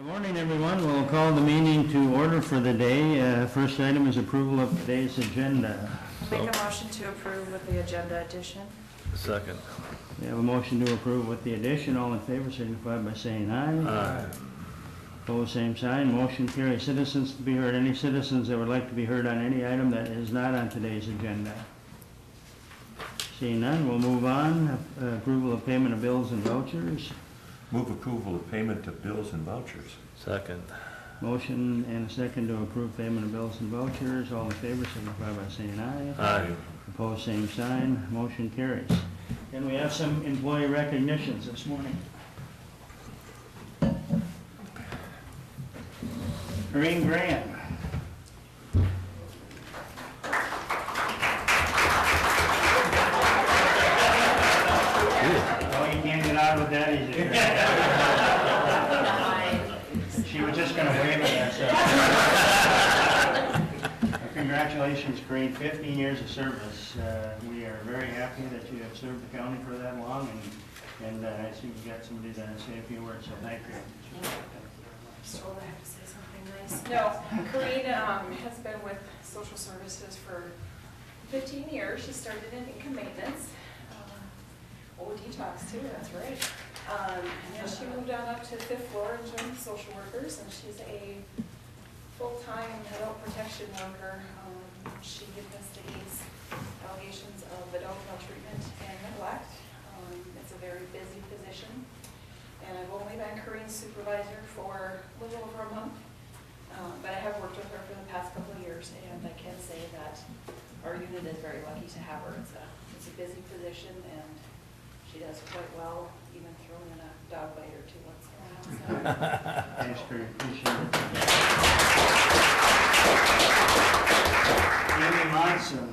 Good morning, everyone. We'll call the meeting to order for the day. First item is approval of today's agenda. Make a motion to approve with the agenda addition. Second. We have a motion to approve with the addition. All in favor signify by saying aye. Aye. Opposed, same sign. Motion carries. Citizens to be heard. Any citizens that would like to be heard on any item that is not on today's agenda? Seeing none, we'll move on. Approval of payment of bills and vouchers. Move approval of payment of bills and vouchers. Second. Motion and a second to approve payment of bills and vouchers. All in favor signify by saying aye. Aye. Opposed, same sign. Motion carries. And we have some employee recognitions this morning. Green Grant. Oh, you can't get out with that easy. She was just gonna wave at us. Congratulations, Green, 15 years of service. We are very happy that you have served the county for that long, and I see you got somebody to say a few words, so thank you. So I have to say something nice. No, Corinne has been with social services for 15 years. She started in income maintenance. detox too, that's right. And then she moved on up to the 5th floor and joined social workers, and she's a full-time adult protection worker. She investigates allegations of adult maltreatment and neglect. It's a very busy position, and I've only been Corinne's supervisor for a little over a month, but I have worked with her for the past couple of years, and I can say that our unit is very lucky to have her. It's a busy position, and she does quite well, even throwing in a dog bite or two once in a while. Thanks, Corinne, appreciate it. Amy Monson.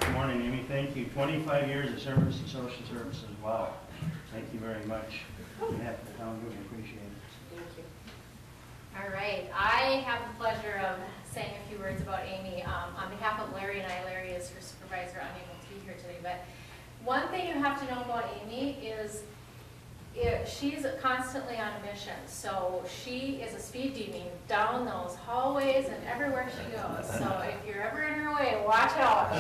Good morning, Amy. Thank you. 25 years of service in social services. Wow. Thank you very much. On behalf of the town, we appreciate it. Thank you. All right, I have the pleasure of saying a few words about Amy. On behalf of Larry and I, Larry is her supervisor, unable to be here today, but one thing you have to know about Amy is she's constantly on a mission. So she is a speed demon down those hallways and everywhere she goes. So if you're ever in her way, watch out.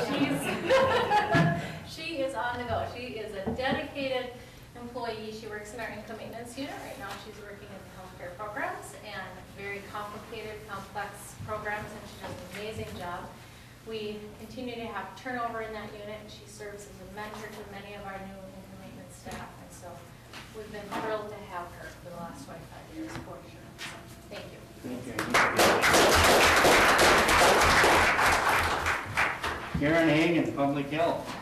She is on the go. She is a dedicated employee. She works in our income maintenance unit. Right now she's working in the healthcare programs and very complicated, complex programs, and she does an amazing job. We continue to have turnover in that unit, and she serves as a mentor to many of our new income maintenance staff, and so we've been thrilled to have her for the last 25 years for sure. So, thank you. Karen Hagan, Public Health.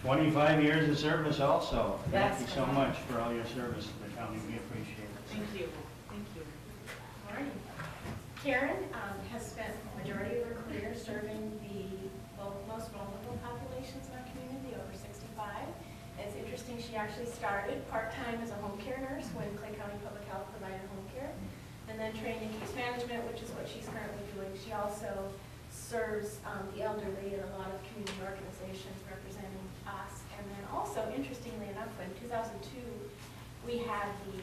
"25 years of service also. Thank you so much for all your service to the county. We appreciate it. Thank you. Thank you. Morning. Karen has spent the majority of her career serving the most vulnerable populations in our community, over 65. It's interesting, she actually started part-time as a home care nurse when Clay County Public Health provided home care, and then trained in case management, which is what she's currently doing. She also serves the elderly in a lot of community organizations representing us. And then also, interestingly enough, in 2002, we had the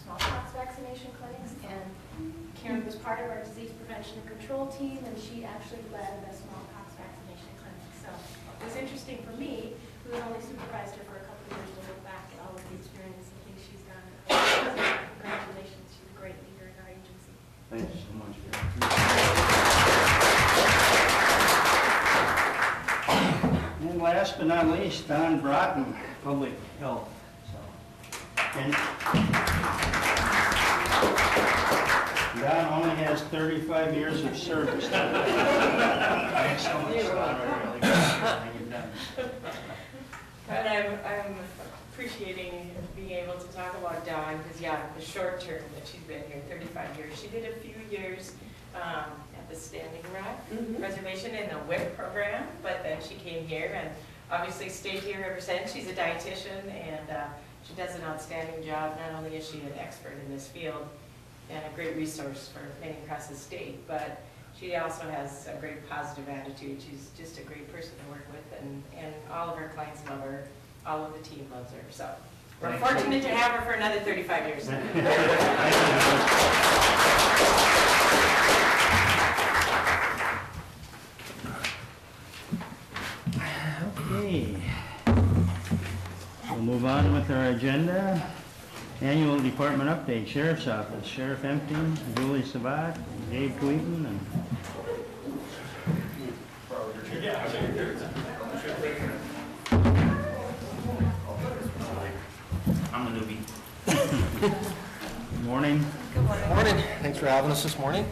smallpox vaccination clinics, and Karen was part of our disease prevention and control team, and she actually led the smallpox vaccination clinic. So it was interesting for me, who had only supervised her for a couple of years, to look back at all of the experience and things she's done. Congratulations, she's a great leader in our agency. Thank you so much. And last but not least, Don Broughton, Public Health. And Don only has 35 years of service. Thanks so much, Don. I really appreciate you've done. And I'm appreciating being able to talk about Dawn, because yeah, the short term that she's been here, 35 years. She did a few years at the Standing Rock Reservation in the WIC program, but then she came here and obviously stayed here ever since. She's a dietitian, and she does an outstanding job. Not only is she an expert in this field, and a great resource for many across the state. But she also has a great positive attitude. She's just a great person to work with, and all of our clients love her. All of the team loves her. So we're fortunate to have her for another 35 years. Okay. We'll move on with our agenda. Annual department update, Sheriff's Office, Sheriff Empton, Julie Sabat, Dave Tweeten, and I'm a newbie. morning. Morning. Thanks for having us this morning.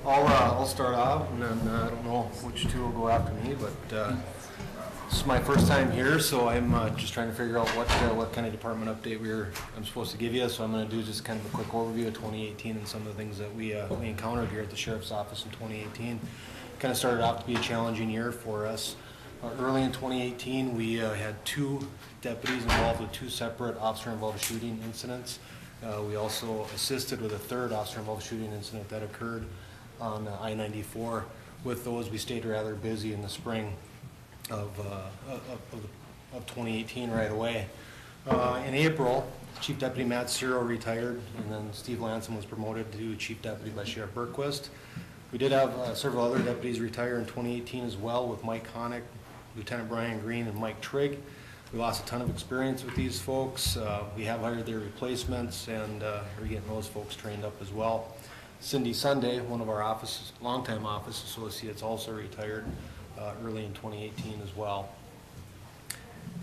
I'll start off, and then I don't know which two will go after me, but this is my first time here, so I'm just trying to figure out what kind of department update I'm supposed to give you. So I'm going to do just kind of a quick overview of 2018 and some of the things that we encountered here at the Sheriff's Office in 2018. Kind of started out to be a challenging year for us. Early in 2018, we had 2 deputies involved with 2 separate officer-involved shooting incidents. We also assisted with a 3rd officer-involved shooting incident that occurred on I-94. With those, we stayed rather busy in the spring of 2018 right away. In April, Chief Deputy Matt Ciro retired, and then Steve Lansom was promoted to Chief Deputy by Sheriff Bergquist. We did have several other deputies retire in 2018 as well, with Mike Honick, Lieutenant Brian Green, and Mike Trigg. We lost a ton of experience with these folks. We have hired their replacements, and we're getting those folks trained up as well. Cindy Sunday, one of our longtime office associates, also retired early in 2018 as well.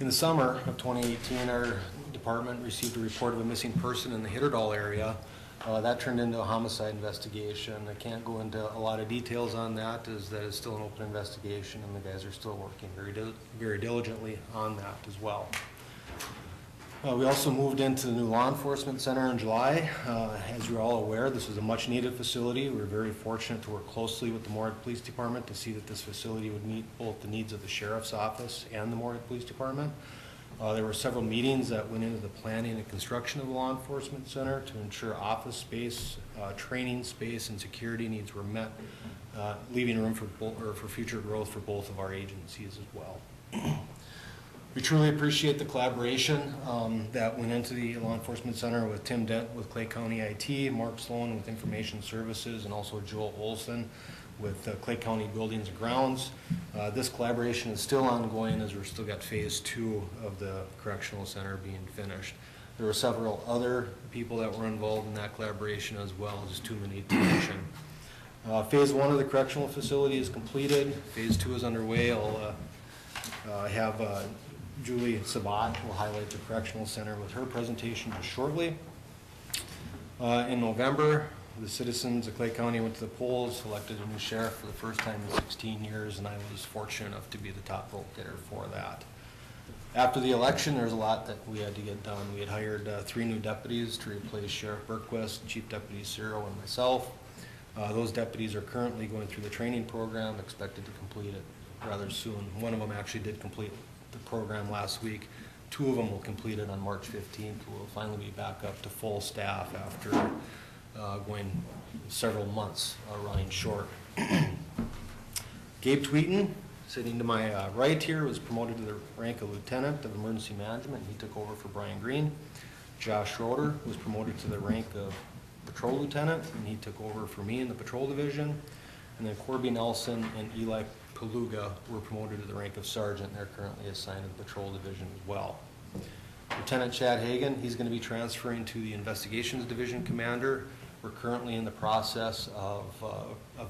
In the summer of 2018, our department received a report of a missing person in the Hitterdal area. That turned into a homicide investigation. I can't go into a lot of details on that, as that is still an open investigation, and the guys are still working very diligently on that as well. We also moved into the new law enforcement center in July. As you're all aware, this is a much needed facility. We're very fortunate to work closely with the Moorhead Police Department to see that this facility would meet both the needs of the Sheriff's Office and the Moorhead Police Department. There were several meetings that went into the planning and construction of the law enforcement center to ensure office space, training space, and security needs were met, leaving room for future growth for both of our agencies as well. We truly appreciate the collaboration that went into the law enforcement center with Tim Dent with Clay County IT, Mark Sloan with Information Services, and also Joel Olson with Clay County Buildings and Grounds. This collaboration is still ongoing, as we're still got phase 2 of the correctional center being finished. There were several other people that were involved in that collaboration as well, just too many to mention. Phase 1 of the correctional facility is completed. Phase 2 is underway. I'll have Julie Sabat will highlight the correctional center with her presentation just shortly. In November, the citizens of Clay County went to the polls, elected a new sheriff for the first time in 16 years, and I was fortunate enough to be the top vote getter for that. After the election, there was a lot that we had to get done. We had hired 3 new deputies to replace Sheriff Bergquist, Chief Deputy Ciro, and myself. Those deputies are currently going through the training program, expected to complete it rather soon. One of them actually did complete the program last week. 2 of them will complete it on March 15th. We'll finally be back up to full staff after going several months running short. Gabe Tweeten, sitting to my right here, was promoted to the rank of Lieutenant of Emergency Management. He took over for Brian Green. Josh Schroeder was promoted to the rank of Patrol Lieutenant, and he took over for me in the Patrol Division. And then Corby Nelson and Eli Paluga were promoted to the rank of Sergeant. They're currently assigned to the Patrol Division as well. Lieutenant Chad Hagan, he's going to be transferring to the Investigations Division Commander. We're currently in the process of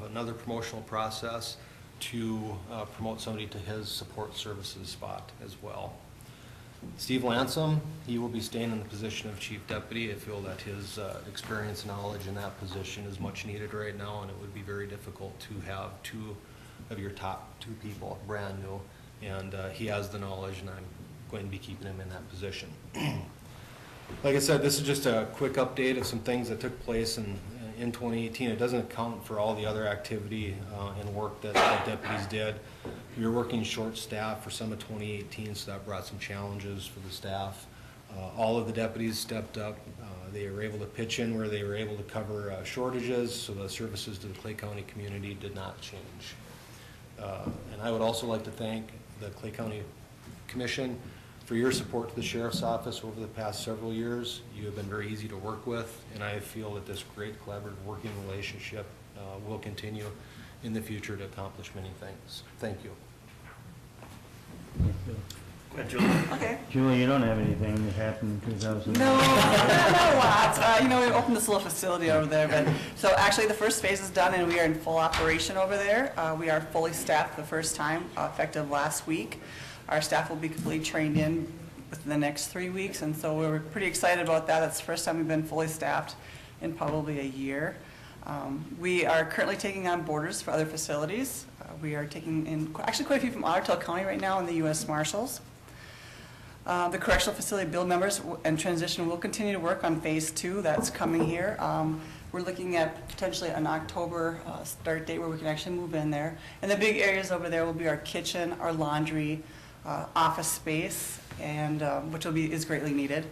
another promotional process to promote somebody to his support services spot as well. Steve Lansom, he will be staying in the position of Chief Deputy. I feel that his experience and knowledge in that position is much needed right now, and it would be very difficult to have 2 of your top 2 people brand new, and he has the knowledge, and I'm going to be keeping him in that position. Like I said, this is just a quick update of some things that took place in 2018. It doesn't account for all the other activity and work that deputies did. We were working short staff for some of 2018, so that brought some challenges for the staff. All of the deputies stepped up. They were able to pitch in where they were able to cover shortages, so the services to the Clay County community did not change. And I would also like to thank the Clay County Commission for your support to the Sheriff's Office over the past several years. You have been very easy to work with, and I feel that this great collaborative working relationship will continue in the future to accomplish many things. Thank you. Thank you. Go ahead, Julie. Okay. Julie, you don't have anything that happened in 2000? No, not a lot. We opened this little facility over there, but, so actually the first phase is done and we are in full operation over there. We are fully staffed the first time, effective last week. Our staff will be completely trained in within the next 3 weeks, and so we're pretty excited about that. That's the first time we've been fully staffed in probably a year. We are currently taking on boarders for other facilities. We are taking in actually quite a few from Ottertail County right now and the U.S. Marshals. The correctional facility build members and transition will continue to work on phase 2 that's coming here. We're looking at potentially an October start date where we can actually move in there. And the big areas over there will be our kitchen, our laundry, office space, and which is greatly needed.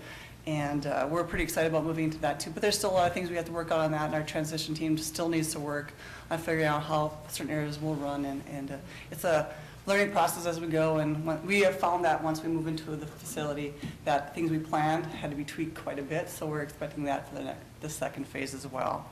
And we're pretty excited about moving into that too. But there's still a lot of things we have to work on that, and our transition team still needs to work on figuring out how certain areas will run. And it's a learning process as we go. And we have found that once we move into the facility, that things we planned had to be tweaked quite a bit. So we're expecting that for the second phase as well.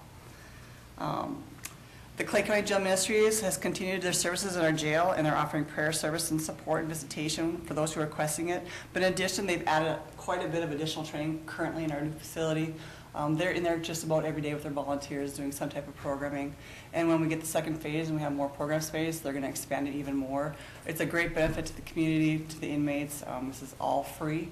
The Clay County Jail Ministries has continued their services in our jail, and they're offering prayer service and support and visitation for those who are requesting it. But in addition, they've added quite a bit of additional training currently in our new facility. They're in there just about every day with their volunteers doing some type of programming. And when we get the second phase and we have more program space, they're going to expand it even more. It's a great benefit to the community, to the inmates. This is all free.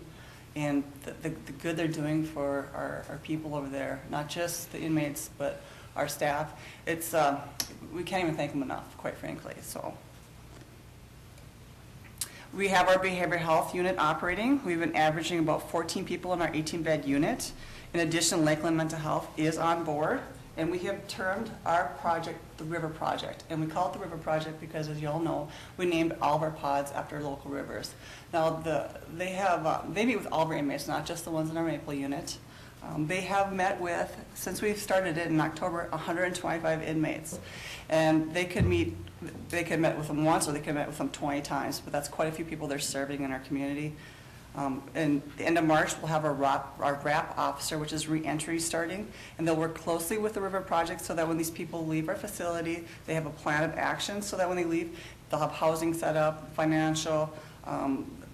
And the good they're doing for our people over there, not just the inmates, but our staff, it's we can't even thank them enough, quite frankly. So we have our behavioral health unit operating. We've been averaging about 14 people in our 18-bed unit. In addition, Lakeland Mental Health is on board, and we have termed our project the River Project. And we call it the River Project because, as you all know, we named all of our pods after local rivers. Now, they meet with all of our inmates, not just the ones in our Maple unit. They have met with, since we've started it in October, 125 inmates. And they could meet with them once, or they could meet with them 20 times, but that's quite a few people they're serving in our community. And the end of March, we'll have our RAP officer, which is reentry starting, and they'll work closely with the River Project so that when these people leave our facility, they have a plan of action so that when they leave, they'll have housing set up, financial,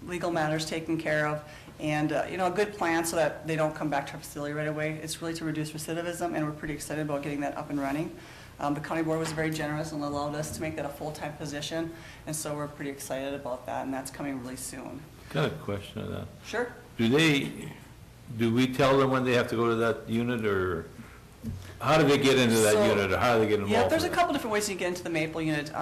legal matters taken care of, and a good plan so that they don't come back to our facility right away. It's really to reduce recidivism, and we're pretty excited about getting that up and running. The county board was very generous and allowed us to make that a full-time position, and so we're pretty excited about that, and that's coming really soon. Got a question on that. Sure. Do we tell them when they have to go to that unit, or how do they get into that unit, or how do they get involved? Yeah, there's a with it? couple different ways you get into the Maple unit.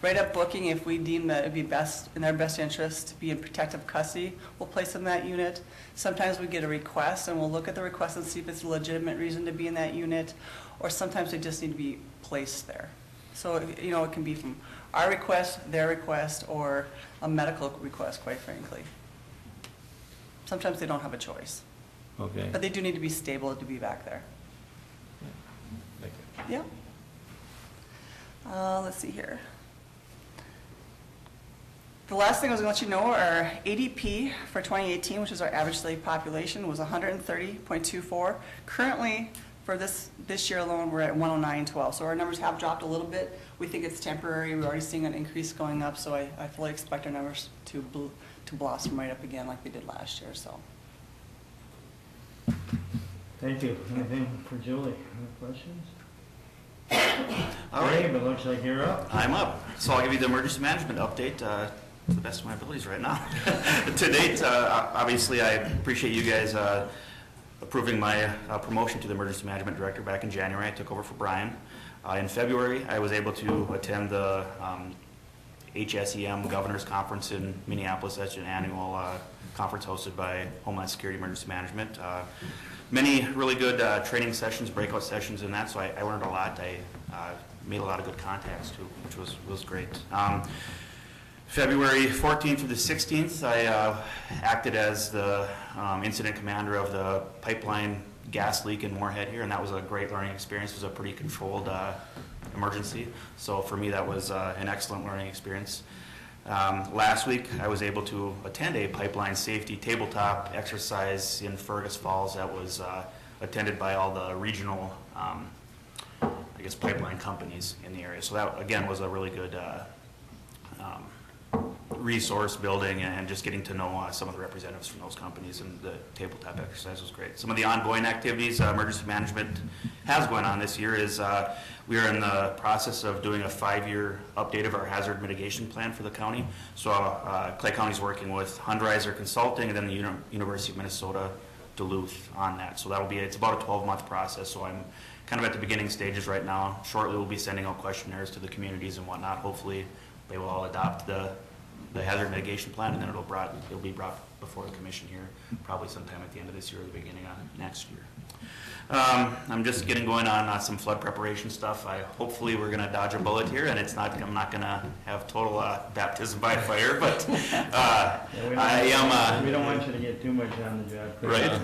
Right up booking, if we deem that it'd be in their best interest to be in protective custody, we'll place them in that unit. Sometimes we get a request, and we'll look at the request and see if it's a legitimate reason to be in that unit, or sometimes they just need to be placed there. So, it can be from our request, their request, or a medical request, quite frankly. Sometimes they don't have a choice. Okay. But they do need to be stable to be back there. Thank you. Yeah. Let's see here. The last thing I was going to let you know, our ADP for 2018, which is our average daily population, was 130.24. Currently, for this year alone, we're at 109.12. So our numbers have dropped a little bit. We think it's temporary. We're already seeing an increase going up, so I fully expect our numbers to blossom right up again like they did last year. So. Thank you. Anything for Julie? Any questions? All right. Dave, it looks like you're up. I'm up. So I'll give you the emergency management update to the best of my abilities right now. To date, obviously, I appreciate you guys approving my promotion to the emergency management director back in January. I took over for Brian. In February, I was able to attend the HSEM Governor's Conference in Minneapolis. That's an annual conference hosted by Homeland Security Emergency Management. Many really good training sessions, breakout sessions in that, so I learned a lot. I made a lot of good contacts too, which was great. February 14th through the 16th, I acted as the incident commander of the pipeline gas leak in Moorhead here, and that was a great learning experience. It was a pretty controlled emergency, so for me that was an excellent learning experience. Last week, I was able to attend a pipeline safety tabletop exercise in Fergus Falls that was attended by all the regional, I guess, pipeline companies in the area. So that, again, was a really good resource building and just getting to know some of the representatives from those companies, and the tabletop exercise was great. Some of the ongoing activities emergency management has going on this year is we are in the process of doing a 5-year update of our hazard mitigation plan for the county. So Clay County is working with Hundreiser Consulting and then the University of Minnesota Duluth on that. So that'll be, it's about a 12-month process. So I'm kind of at the beginning stages right now. Shortly we'll be sending out questionnaires to the communities and whatnot. Hopefully they will all adopt the hazard mitigation plan, and then it'll be brought before the commission here probably sometime at the end of this year or the beginning of next year. I'm just getting going on some flood preparation stuff. Hopefully we're going to dodge a bullet here, and I'm not going to have total baptism by fire, but we don't want you to get too much on the job. Right.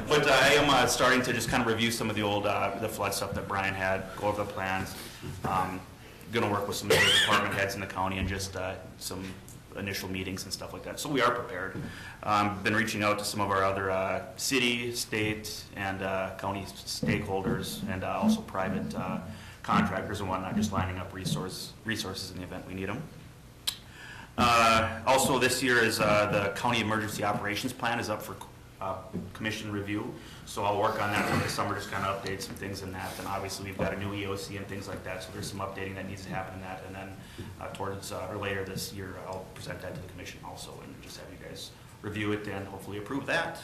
But I am starting to just kind of review some of the old the flood stuff that Brian had, go over the plans. Going to work with some of the department heads in the county and just some initial meetings and stuff like that. So we are prepared. Been reaching out to some of our other city, state, and county stakeholders, and also private contractors and whatnot, just lining up resources in the event we need them. Also this year is the county emergency operations plan is up for commission review. So I'll work on that for the summer, just kind of update some things in that. And obviously we've got a new EOC and things like that, so there's some updating that needs to happen in that. And then towards or later this year, I'll present that to the commission also, and just have you guys review it and hopefully approve that.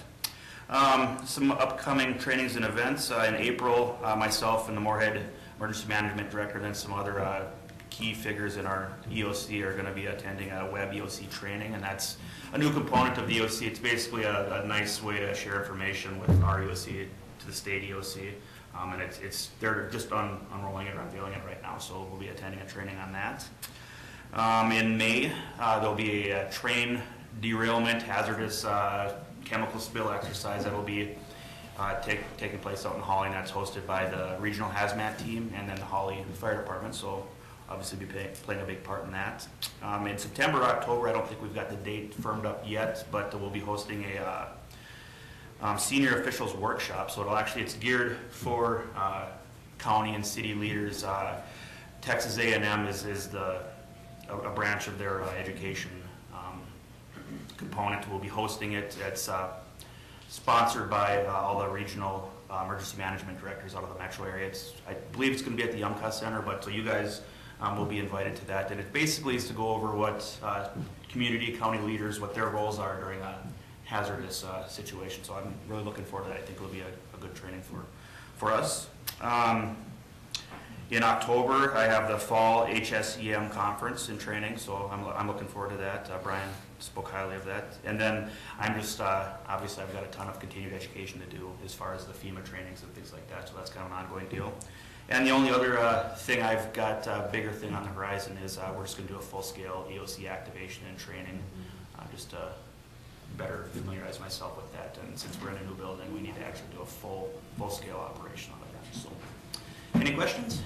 Some upcoming trainings and events. In April, myself and the Moorhead Emergency Management Director, and then some other key figures in our EOC are going to be attending a web EOC training, and that's a new component of the EOC. It's basically a nice way to share information with our EOC to the state EOC, and they're just unrolling it or unveiling it right now, so we'll be attending a training on that. In May, there'll be a train derailment hazardous chemical spill exercise that will be taking place out in Holly, and that's hosted by the regional hazmat team and then the Holly Fire Department. So obviously be playing a big part in that. In September, October, I don't think we've got the date firmed up yet, but we'll be hosting a senior officials workshop. So it's geared for county and city leaders. Texas A&M is a branch of their education component. We'll be hosting it. It's sponsored by all the regional emergency management directors out of the metro area. I believe it's going to be at the Yumka Center, but so you guys will be invited to that. And it basically is to go over what community, county leaders, what their roles are during a hazardous situation. So I'm really looking forward to that. I think it'll be a good training for us. In October, I have the fall HSEM conference and training, so I'm looking forward to that. Brian spoke highly of that. And then I'm just, obviously I've got a ton of continued education to do as far as the FEMA trainings and things like that, so that's kind of an ongoing deal. And the only other thing I've got, bigger thing on the horizon is we're just going to do a full-scale EOC activation and training, just to better familiarize myself with that. And since we're in a new building, we need to actually do a full-scale operation on that. So, any questions?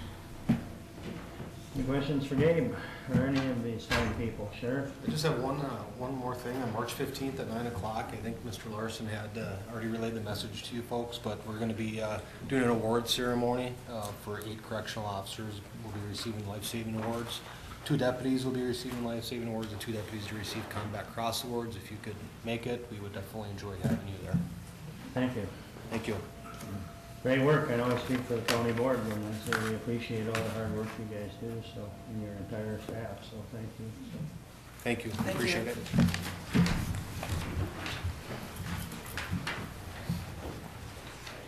Any questions for Gabe or any of these fine people? Sheriff? I just have one more thing. On March 15th at 9 o'clock, I think Mr. Larson had already relayed the message to you folks, but we're going to be doing an award ceremony for 8 correctional officers. We'll be receiving life-saving awards. 2 deputies will be receiving life-saving awards, and 2 deputies to receive Combat Cross awards. If you could make it, we would definitely enjoy having you there. Thank you. Thank you. Great work. I know I speak for the county board when I say we appreciate all the hard work you guys do, so, and your entire staff, so thank you. So. Thank you. Thank Appreciate you. it.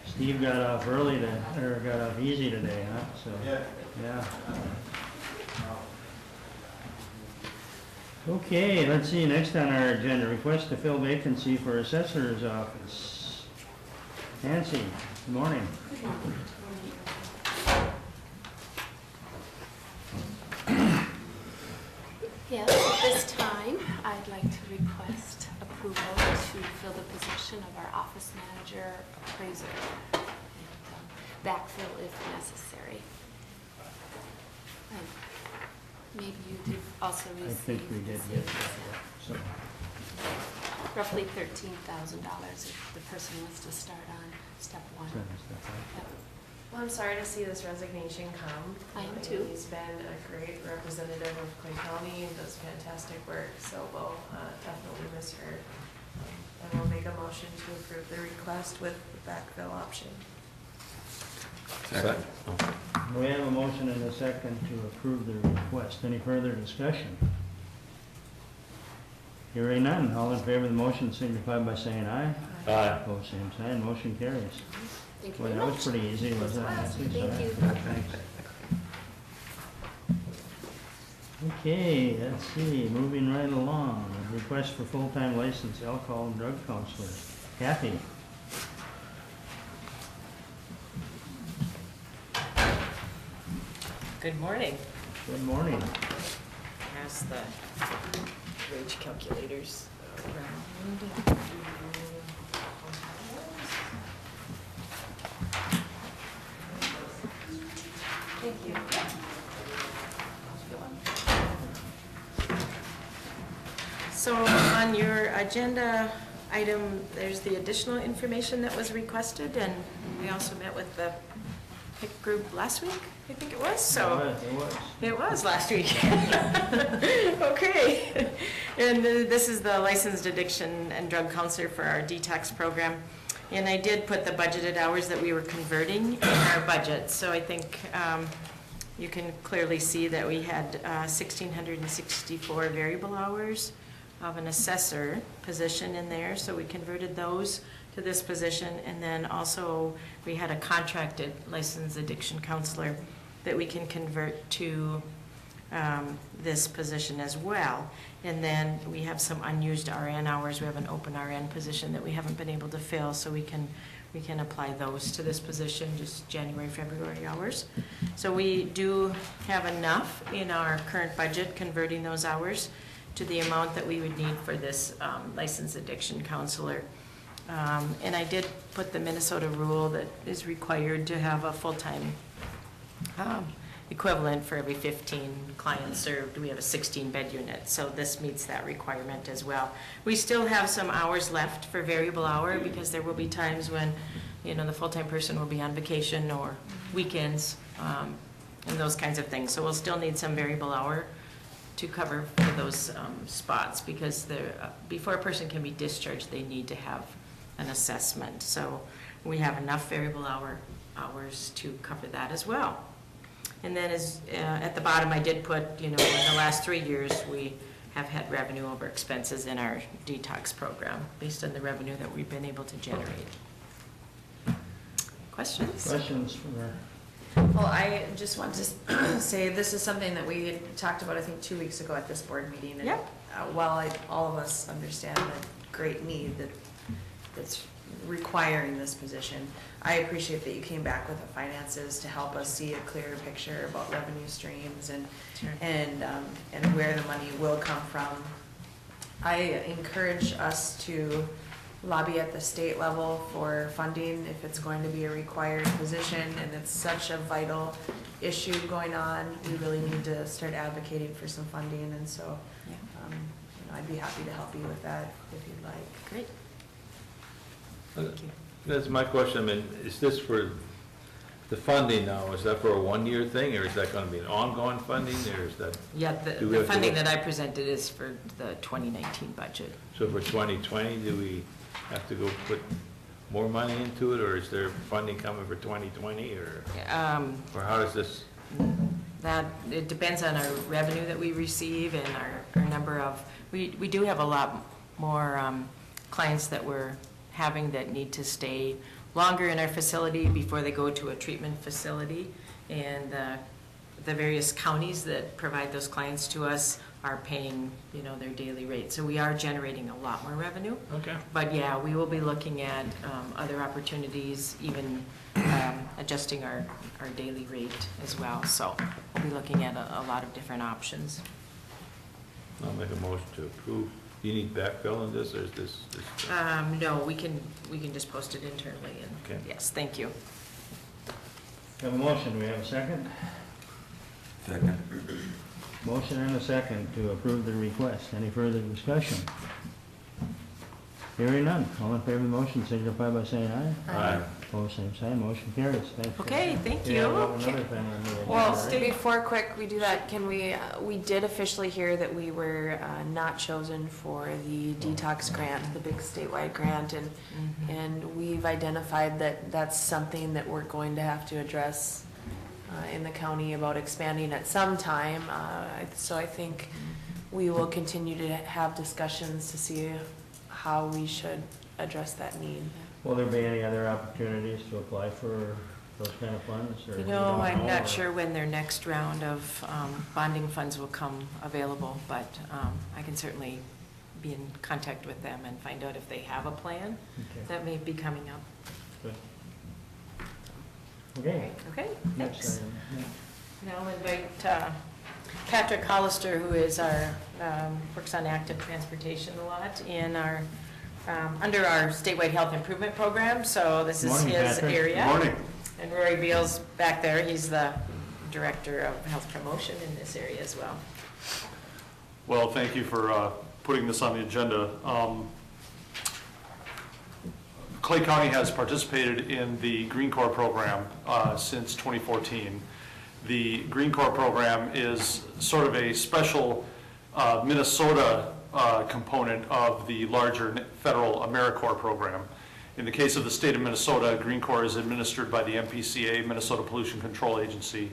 Steve got off got off easy today, huh? So, yeah. Okay, let's see, next on our agenda, request to fill vacancy for assessor's office. Nancy, good morning. Yes. fill the position of our office manager appraiser and backfill if necessary. And maybe you did also I receive. think we did the get same that, so. Roughly $13,000 if the person was to start on step one. Send us that back. Yep. Well, I'm sorry to see this resignation come. I am too. He's been a great representative of Clay County and does fantastic work, so we'll definitely miss her. And we'll make a motion to approve the request with the backfill option. Second. We have a motion and a second to approve the request. Any further discussion? Hearing none, all in favor of the motion signify by saying aye. Aye. Opposed, same sign, motion carries. Thank you Well, very that much. was pretty easy, wasn't it? Nancy? Thank you. Thanks. Okay, let's see, moving right along. Request for full-time licensed alcohol and drug counselors. Kathy? Good morning. Good morning. Pass the wage calculators around. Thank you. So on your agenda item, there's the additional information that was requested, and we also met with the PIC group last week, I think it was, so. It was. It was last week. Okay. And this is the licensed addiction and drug counselor for our detox program. And I did put the budgeted hours that we were converting in our budget. So I think you can clearly see that we had 1,664 variable hours of an assessor position in there. So we converted those to this position. And then also we had a contracted licensed addiction counselor that we can convert to this position as well. And then we have some unused RN hours. We have an open RN position that we haven't been able to fill, so we can apply those to this position, just January, February hours. So we do have enough in our current budget, converting those hours to the amount that we would need for this licensed addiction counselor. And I did put the Minnesota rule that is required to have a full-time equivalent for every 15 clients served. We have a 16-bed unit, so this meets that requirement as well. We still have some hours left for variable hour because there will be times when, you know, the full-time person will be on vacation or weekends and those kinds of things. So we'll still need some variable hour to cover for those spots because before a person can be discharged, they need to have an assessment. So we have enough variable hours to cover that as well. And then at the bottom, I did put, you know, in the last 3 years, we have had revenue over expenses in our detox program based on the revenue that we've been able to generate. Questions? Questions for, Well, I just want to say this is something that we had talked about, I think, 2 weeks ago at this board meeting. And Yep. while all of us understand the great need that's requiring this position, I appreciate that you came back with the finances to help us see a clearer picture about revenue streams and Sure. and where the money will come from. I encourage us to lobby at the state level for funding if it's going to be a required position, and it's such a vital issue going on. We really need to start advocating for some funding, and so Yeah. I'd be happy to help you with that if you'd like. Great. Thank you. That's my question. I mean, is this for the funding now? Is that for a 1-year thing, or is that going to be an ongoing funding, or is that? Yeah, Do we the have to funding look- that I presented is for the 2019 budget. So for 2020, do we have to go put more money into it, or is there funding coming for 2020, or how does this? That, it depends on our revenue that we receive and our number of, we do have a lot more clients that we're having that need to stay longer in our facility before they go to a treatment facility. And the various counties that provide those clients to us are paying, you know, their daily rate. So we are generating a lot more revenue. Okay. But yeah, we will be looking at other opportunities, even adjusting our daily rate as well. So we'll be looking at a lot of different options. I'll make a motion to approve you need backfill in this, or is this? No, we can just post it internally and, Okay. yes, thank you. We have a motion, do we have a second? Second. Motion and a second to approve the request. Any further discussion? Hearing none. All in favor of the motion signify by saying aye. Aye. Opposed, same sign. Motion carries. Thanks. Okay, thank Yeah, you. another thing on the agenda, Well, right? before quick we do that, can we did officially hear that we were not chosen for the detox grant, the big statewide grant, and we've identified that that's something that we're going to have to address in the county about expanding at some time. So I think we will continue to have discussions to see how we should address that need. Will there be any other opportunities to apply for those kind of funds? Or You we know, don't I'm or- not sure when their next round of bonding funds will come available, but I can certainly be in contact with them and find out if they have a plan Okay, that may be coming up. good. Okay, Okay, next thanks. item. Yeah. Now I'll invite Patrick Hollister, who is our, works on active transportation a lot in our, under our statewide health improvement program, so this is Morning, his Patrick. area. Morning. And Rory Beal's back there, he's the director of health promotion in this area as well. Well, thank you for putting this on the agenda. Clay County has participated in the Green Corps program since 2014. The Green Corps program is sort of a special Minnesota component of the larger federal AmeriCorps program. In the case of the state of Minnesota, Green Corps is administered by the MPCA, Minnesota Pollution Control Agency.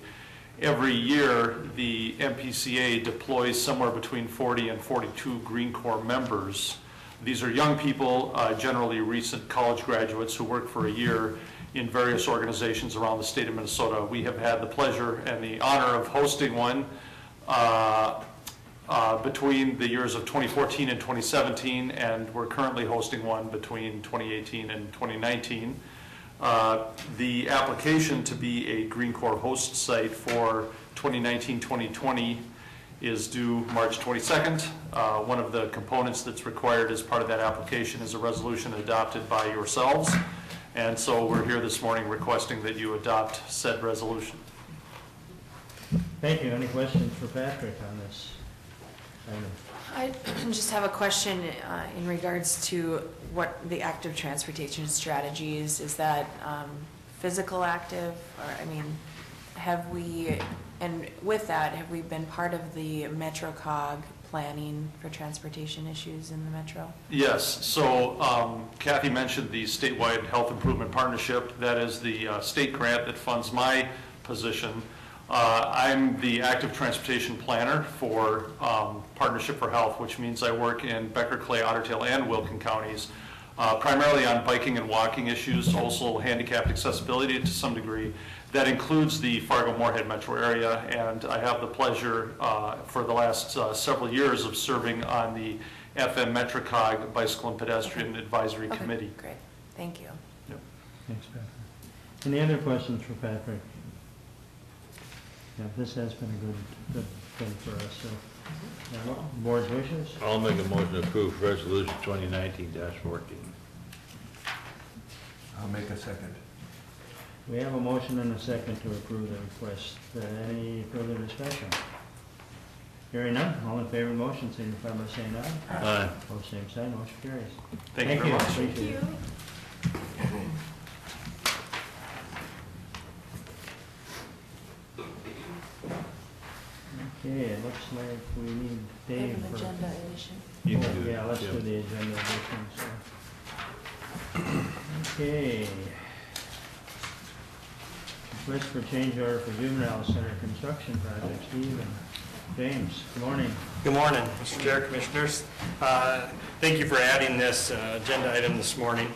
Every year, the MPCA deploys somewhere between 40 and 42 Green Corps members. These are young people, generally recent college graduates who work for a year in various organizations around the state of Minnesota. We have had the pleasure and the honor of hosting one between the years of 2014 and 2017, and we're currently hosting one between 2018 and 2019. The application to be a Green Corps host site for 2019-2020 is due March 22nd. One of the components that's required as part of that application is a resolution adopted by yourselves. And so we're here this morning requesting that you adopt said resolution. Thank you. Any questions for Patrick on this item? I just have a question in regards to what the active transportation strategy is. Is that physical active, or, I mean, have we, and with that, have we been part of the MetroCog planning for transportation issues in the metro? Yes, so Kathy mentioned the statewide health improvement partnership. That is the state grant that funds my position. I'm the active transportation planner for Partnership for Health, which means I work in Becker, Clay, Otter Tail, and Wilkin counties, primarily on biking and walking issues, also handicapped accessibility to some degree. That includes the Fargo-Moorhead metro area, and I have the pleasure for the last several years of serving on the FM MetroCog Bicycle and Pedestrian Advisory Okay, Committee. great, thank you. Thanks, Patrick. Any other questions for Patrick? Yeah, this has been a good thing for us, so. Board's wishes? I'll make a motion to approve resolution 2019-14. I'll make a second. We have a motion and a second to approve the request. Any further discussion? Hearing none, all in favor of the motion, signify by saying aye. Aye. Opposed, same sign, motion carries. Thank you very much. Appreciate it. Okay, it looks like we need We Dave have an for. agenda addition. You can do it. Yeah, let's Yeah. do the agenda addition, so. Okay. Request for change order for juvenile center construction project, Steve and James, good morning. Good morning, Mr. Chair, Commissioners. Thank you for adding this agenda item this morning.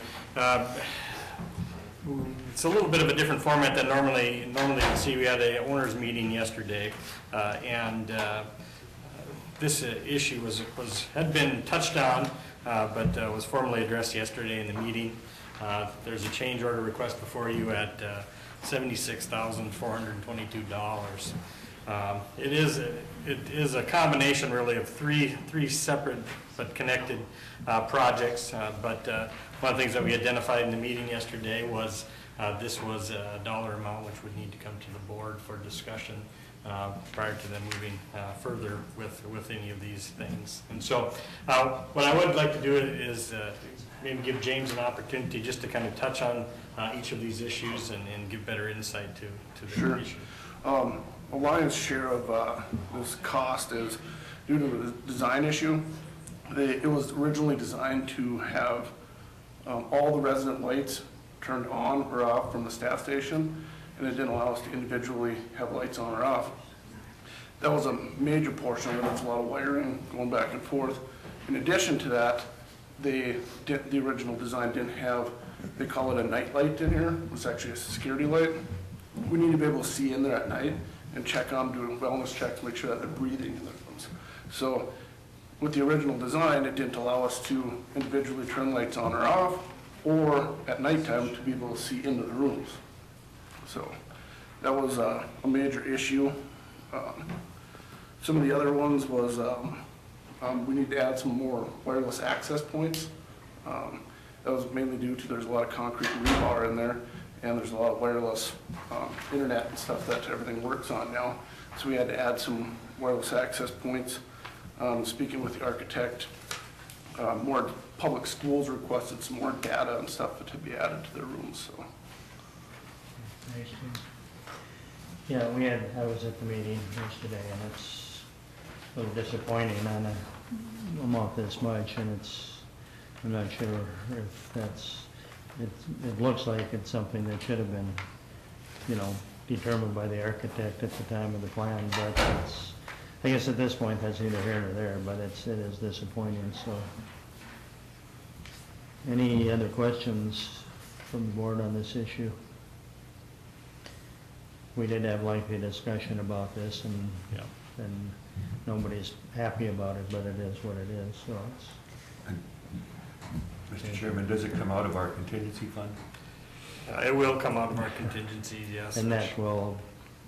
It's a little bit of a different format than normally you see. We had a owners meeting yesterday, and this issue had been touched on, but was formally addressed yesterday in the meeting. There's a change order request before you at $76,422. It is a combination really of three separate but connected projects. But one of the things that we identified in the meeting yesterday was this was a dollar amount which would need to come to the board for discussion prior to them moving further with any of these things. And so what I would like to do is maybe give James an opportunity just to kind of touch on each of these issues and give better insight to the Sure. issue. A lion's share of this cost is due to the design issue. It was originally designed to have all the resident lights turned on or off from the staff station, and it didn't allow us to individually have lights on or off. That was a major portion of it. It's a lot of wiring going back and forth. In addition to that, the original design didn't have, they call it a night light in here. It's actually a security light. We need to be able to see in there at night and check on, doing wellness checks, make sure that they're breathing in their rooms. So with the original design, it didn't allow us to individually turn lights on or off, or at nighttime to be able to see into the rooms. So that was a major issue. Some of the other ones was we need to add some more wireless access points. That was mainly due to there's a lot of concrete rebar in there, and there's a lot of wireless internet and stuff that everything works on now. So we had to add some wireless access points. Speaking with the architect, more public schools requested some more data and stuff to be added to their rooms. So. Yeah, I was at the meeting yesterday, and it's a little disappointing on a amount this much, and I'm not sure if it looks like it's something that should have been, determined by the architect at the time of the plan, but I guess at this point, that's neither here nor there, but it is disappointing, so. Any other questions from the board on this issue? We did have lengthy discussion about this, and nobody's happy about it, but it is what it is, so it's. Mr. Chairman, does it come out of our contingency fund? It will come out of our contingencies, yes. And that will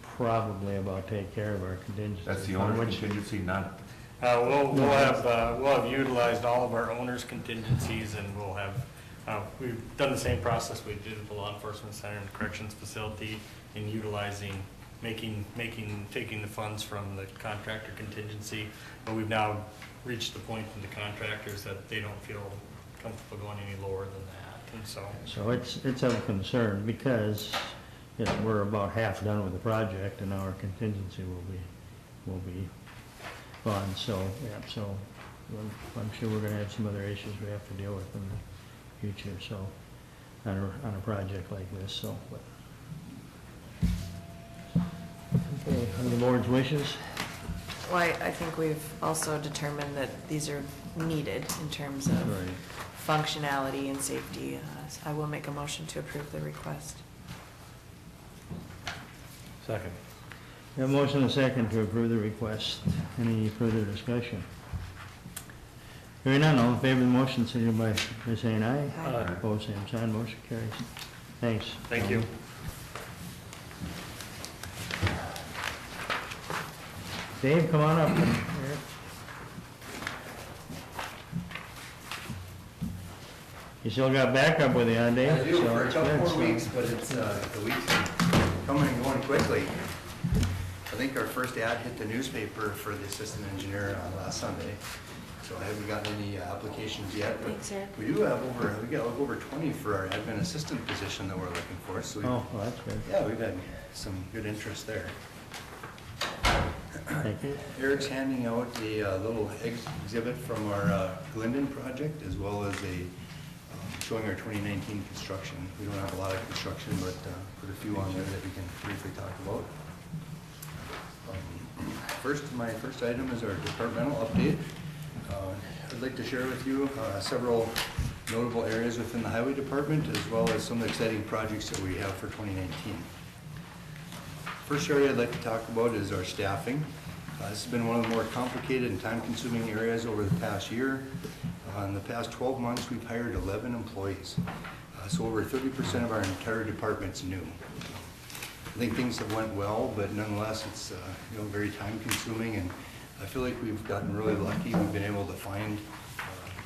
probably about take care of our contingency. That's the owner's contingency, not? We'll have utilized all of our owner's contingencies, and we'll have, we've done the same process we did at the law enforcement center and corrections facility in utilizing, taking the funds from the contractor contingency, but we've now reached the point in the contractors that they don't feel comfortable going any lower than that, and so. So it's of concern because we're about half done with the project, and now our contingency will be gone. So I'm sure we're going to have some other issues we have to deal with in the future. So on a project like this. So, okay, on the board's wishes. Well, I think we've also determined that these are needed in terms of functionality and safety. So I will make a motion to approve the request. Second. We have a motion and a second to approve the request. Any further discussion? Hearing none, all in favor of the motion, signify by saying aye. Aye. Opposed, same sign, motion carries. Thanks. Thank you. Dave, come on up. You still got backup with you, huh, Dave? I do, So for a it's couple good, more so- weeks, but it's, the weeks are coming and going quickly. I think our first ad hit the newspaper for the assistant engineer on last Sunday. So I haven't gotten any applications yet, but Thanks, sir. we do have we got over 20 for our admin assistant position that we're looking for. So Oh, well, that's good. yeah, we've had some good interest there. Thank you. Eric's handing out a little exhibit from our Glendon project, as well as showing our 2019 construction. We don't have a lot of construction, but put a few on there that we can briefly talk about. My first item is our departmental update. I'd like to share with you several notable areas within the highway department, as well as some exciting projects that we have for 2019. First area I'd like to talk about is our staffing. This has been one of the more complicated and time-consuming areas over the past year. In the past 12 months, we've hired 11 employees. So over 30% of our entire department's new. I think things have went well, but nonetheless, it's very time consuming, and I feel like we've gotten really lucky. We've been able to find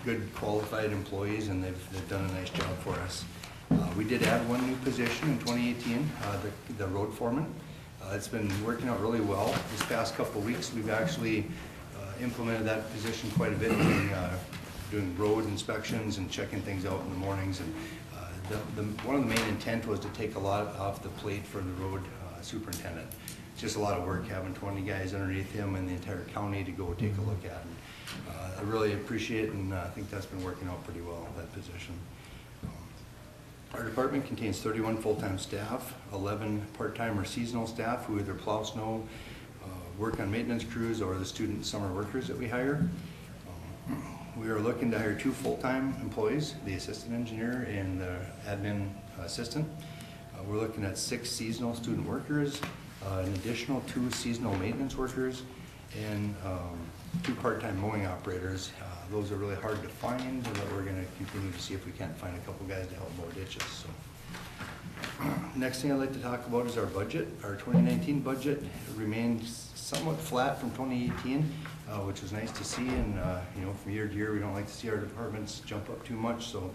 good qualified employees, and they've done a nice job for us. We did add one new position in 2018, the road foreman. It's been working out really well. This past couple of weeks, we've actually implemented that position quite a bit, doing road inspections and checking things out in the mornings. And one of the main intent was to take a lot off the plate for the road superintendent. It's just a lot of work having 20 guys underneath him and the entire county to go take a look at. And, I really appreciate it, and I think that's been working out pretty well, that position. Our department contains 31 full-time staff, 11 part-time or seasonal staff who either plow snow, work on maintenance crews, or the student summer workers that we hire. We are looking to hire 2 full-time employees, the assistant engineer and the admin assistant. We're looking at 6 seasonal student workers, an additional 2 seasonal maintenance workers, and 2 part-time mowing operators. Those are really hard to find, but we're going to continue to see if we can't find a couple guys to help mow ditches. So, next thing I'd like to talk about is our budget. Our 2019 budget remained somewhat flat from 2018, which was nice to see. And from year to year, we don't like to see our departments jump up too much. So,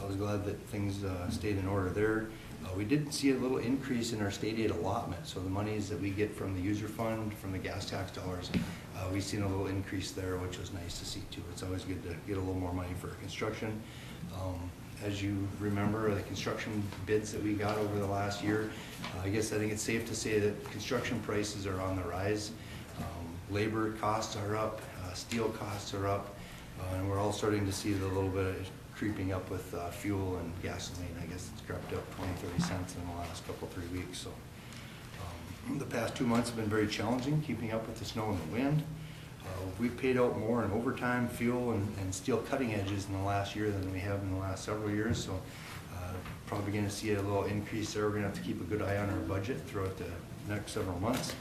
I was glad that things stayed in order there. We did see a little increase in our state aid allotment, so the monies that we get from the user fund, from the gas tax dollars, we've seen a little increase there, which was nice to see too. It's always good to get a little more money for construction. As you remember, the construction bids that we got over the last year, I think it's safe to say that construction prices are on the rise. Labor costs are up, steel costs are up, and we're all starting to see the little bit of creeping up with fuel and gasoline. I guess it's crept up 20-30 cents in the last couple, 3 weeks. So the past 2 months have been very challenging, keeping up with the snow and the wind. We've paid out more in overtime, fuel, and steel cutting edges in the last year than we have in the last several years. So probably going to see a little increase there. We're going to have to keep a good eye on our budget throughout the next several months.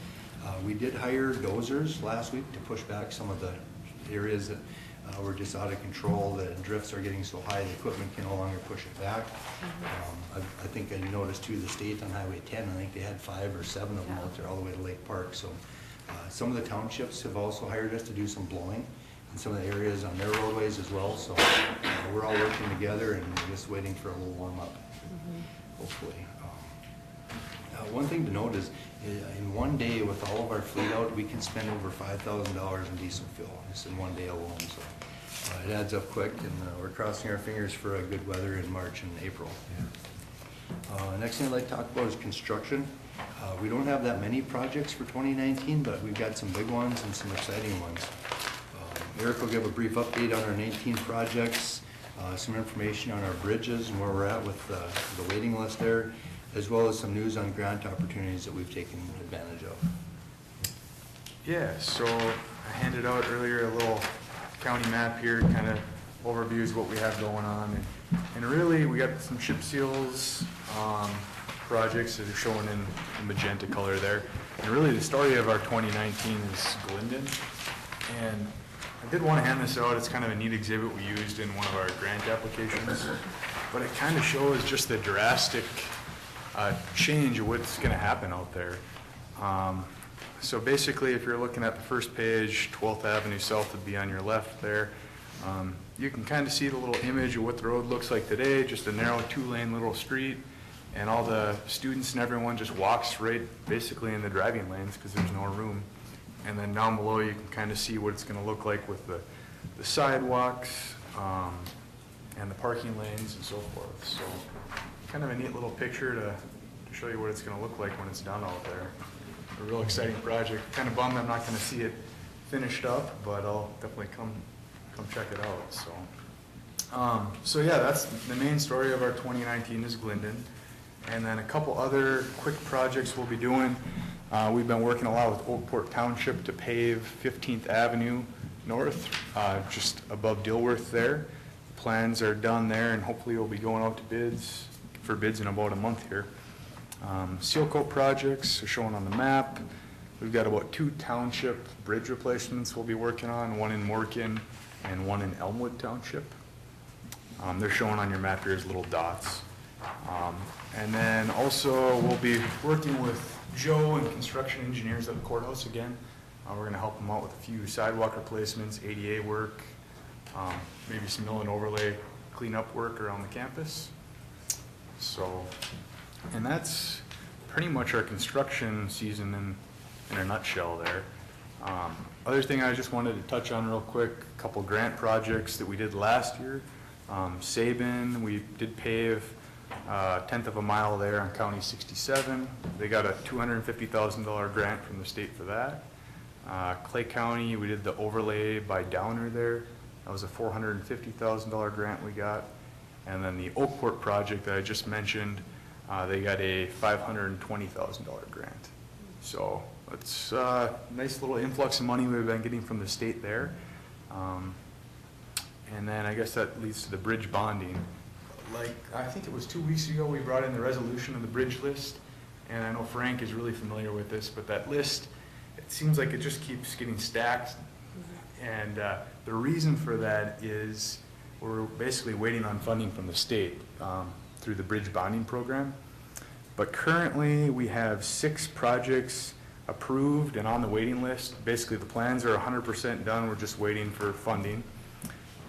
We did hire dozers last week to push back some of the areas that we're just out of control. The drifts are getting so high the equipment can no longer push it back. I think I noticed too, the state on Highway 10, I think they had 5 or 7 of them out there all the way to Lake Park. So some of the townships have also hired us to do some blowing in some of the areas on their roadways as well. So we're all working together and we're just waiting for a little warm up, hopefully. One thing to note is in one day with all of our fleet out, we can spend over $5,000 in diesel fuel just in one day alone. So it adds up quick, and we're crossing our fingers for a good weather in March and April. Next thing I'd like to talk about is construction. We don't have that many projects for 2019, but we've got some big ones and some exciting ones. Eric will give a brief update on our 19 projects, some information on our bridges and where we're at with the waiting list there, as well as some news on grant opportunities that we've taken advantage of. Yeah, so I handed out earlier a little county map here, kind of overviews what we have going on. And really, we got some chip seals projects that are shown in magenta color there. And really, the story of our 2019 is Glendon. And I did want to hand this out. It's kind of a neat exhibit we used in one of our grant applications. But it kind of shows just the drastic change of what's going to happen out there. So basically, if you're looking at the first page, 12th Avenue South would be on your left there. You can kind of see the little image of what the road looks like today, just a narrow 2-lane little street, and all the students and everyone just walks right basically in the driving lanes because there's no room. And then down below you can kind of see what it's going to look like with the sidewalks and the parking lanes and so forth. So kind of a neat little picture to show you what it's going to look like when it's done out there. A real exciting project. Kind of bummed I'm not going to see it finished up, but I'll definitely come check it out. So yeah, that's the main story of our 2019 is Glendon. And then a couple other quick projects we'll be doing. We've been working a lot with Oakport Township to pave 15th Avenue North, just above Dilworth there. Plans are done there, and hopefully we'll be going out to bids in about a month here. Seal coat projects are shown on the map. We've got about 2 township bridge replacements we'll be working on, one in Morkin and one in Elmwood Township. They're shown on your map here as little dots. And then also, we'll be working with Joe and construction engineers at the courthouse again. We're gonna help them out with a few sidewalk replacements, ADA work, maybe some mill and overlay cleanup work around the campus. So, and that's pretty much our construction season in a nutshell there. Other thing I just wanted to touch on real quick, a couple grant projects that we did last year. Sabin, we did pave a 1/10 of a mile there on County 67. They got a $250,000 grant from the state for that. Clay County, we did the overlay by Downer there. That was a $450,000 grant we got. And then the Oakport project that I just mentioned, they got a $520,000 grant. So it's a nice little influx of money we've been getting from the state there. And then I guess that leads to the bridge bonding. Like, I think it was 2 weeks ago, we brought in the resolution of the bridge list. And I know Frank is really familiar with this, but that list, it seems like it just keeps getting stacked. And the reason for that is we're basically waiting on funding from the state through the bridge bonding program. But currently, we have 6 projects approved and on the waiting list. Basically, the plans are 100% done. We're just waiting for funding.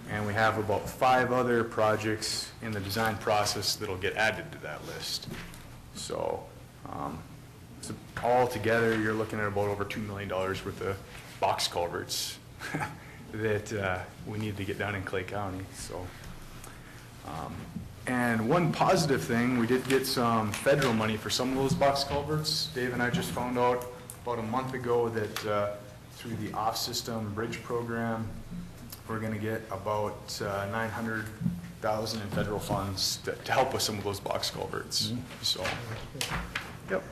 And we have about 5 other projects in the design process that'll get added to that list. So, so all together, you're looking at about over $2 million worth of box culverts that we need to get done in Clay County. So, and one positive thing, we did get some federal money for some of those box culverts. Dave and I just found out about a month ago that through the off-system bridge program, we're going to get about $900,000 in federal funds to help with some of those box culverts. So, yep.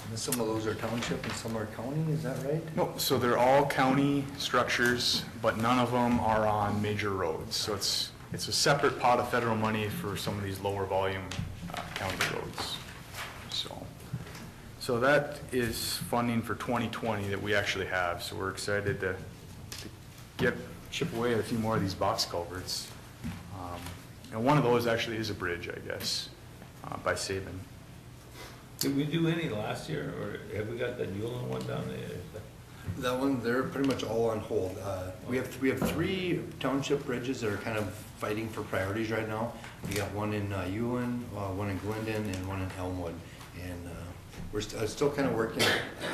And some of those are township and some are county, is that right? No, so they're all county structures, but none of them are on major roads. So it's a separate pot of federal money for some of these lower volume county roads. So that is funding for 2020 that we actually have. So we're excited to chip away at a few more of these box culverts. And one of those actually is a bridge, I guess, by Sabin. Did we do any last year, or have we got the Newland one down there? That one, they're pretty much all on hold. We have 3 township bridges that are kind of fighting for priorities right now. We got one in Ewan, one in Glendon, and one in Elmwood. And we're still kind of working.